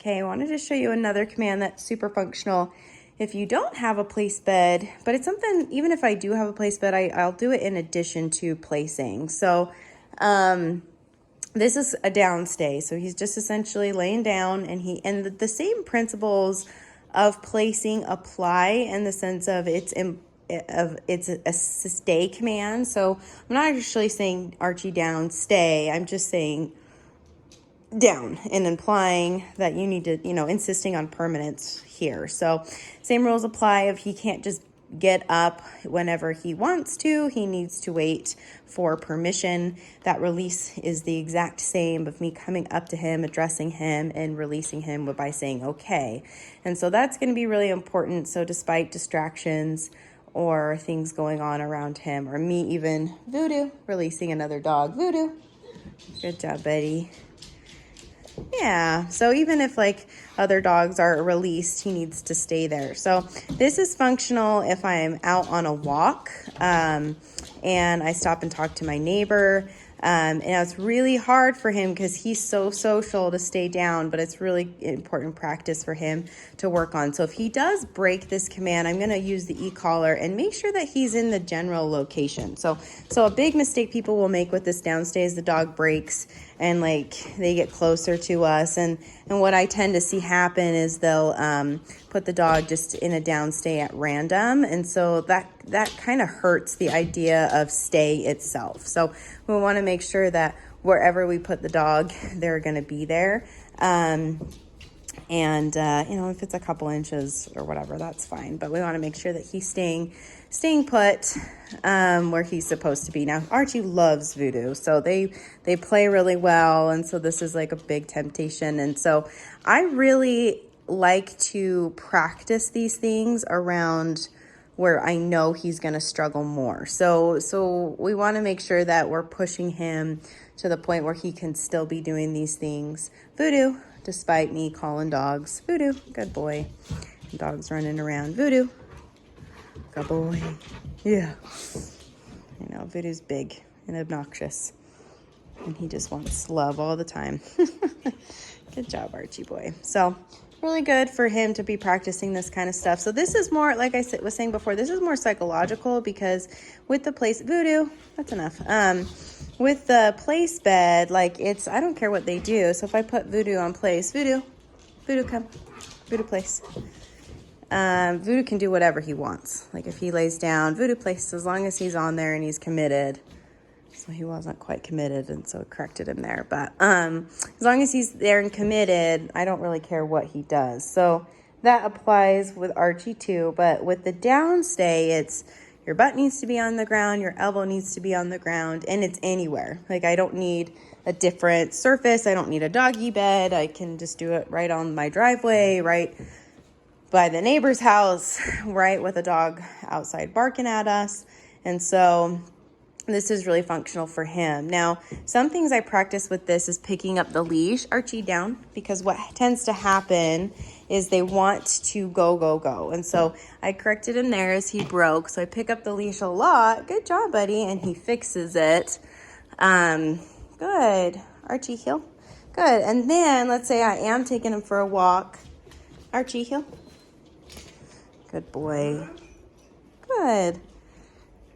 Okay, I wanted to show you another command that's super functional if you don't have a place bed, but it's something, even if I do have a place bed, I'll do it in addition to placing. So this is a downstay. So he's just essentially laying down, and the same principles of placing apply in the sense of it's a stay command. So I'm not actually saying Archie down, stay. I'm just saying down and implying that you need to, insisting on permanence here. So same rules apply. If he can't just get up whenever he wants to, he needs to wait for permission. That release is the exact same of me coming up to him, addressing him, and releasing him by saying okay. And so that's going to be really important. So despite distractions or things going on around him, or me even Voodoo releasing another dog. Voodoo, good job, buddy. Yeah, so even if like other dogs are released, he needs to stay there. So this is functional if I'm out on a walk and I stop and talk to my neighbor. And it's really hard for him because he's so social to stay down, but it's really important practice for him to work on. So if he does break this command, I'm going to use the e-collar and make sure that he's in the general location. So a big mistake people will make with this downstay is the dog breaks and like they get closer to us. And what I tend to see happen is they'll put the dog just in a downstay at random. And so that kind of hurts the idea of stay itself. So we want to make sure that wherever we put the dog, they're going to be there. If it's a couple inches or whatever, that's fine. But we want to make sure that he's staying put where he's supposed to be. Now, Archie loves Voodoo, so they play really well. And so this is like a big temptation. And so I really like to practice these things around where I know he's going to struggle more. So we want to make sure that we're pushing him to the point where he can still be doing these things. Voodoo, despite me calling dogs. Voodoo, good boy. Dogs running around. Voodoo, good boy. Yeah. I know, Voodoo's big and obnoxious. And he just wants love all the time. Good job, Archie boy. So really good for him to be practicing this kind of stuff. So this is more, like I was saying before, this is more psychological because with the place, Voodoo, that's enough. With the place bed, like I don't care what they do. So if I put Voodoo on place, Voodoo come, Voodoo place. Voodoo can do whatever he wants. Like if he lays down, Voodoo place, as long as he's on there and he's committed. So he wasn't quite committed, and so it corrected him there. But as long as he's there and committed, I don't really care what he does. So that applies with Archie too. But with the downstay, it's your butt needs to be on the ground, your elbow needs to be on the ground, and it's anywhere. Like I don't need a different surface. I don't need a doggy bed. I can just do it right on my driveway, right by the neighbor's house, right with a dog outside barking at us. And so this is really functional for him. Now, some things I practice with this is picking up the leash. Archie down, because what tends to happen is they want to go. And so I corrected him there as he broke. So I pick up the leash a lot. Good job, buddy. And he fixes it. Good. Archie, heel. Good. And then let's say I am taking him for a walk. Archie, heel. Good boy. Good.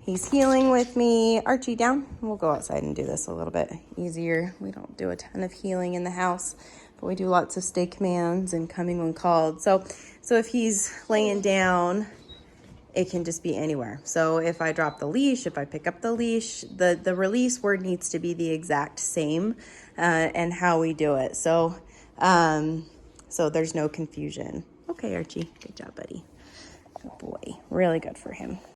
He's healing with me. Archie down. We'll go outside and do this a little bit easier. We don't do a ton of healing in the house, but we do lots of stay commands and coming when called. So if he's laying down, it can just be anywhere. So if I drop the leash, if I pick up the leash, the release word needs to be the exact same and how we do it. So there's no confusion. Okay, Archie. Good job, buddy. Good boy. Really good for him.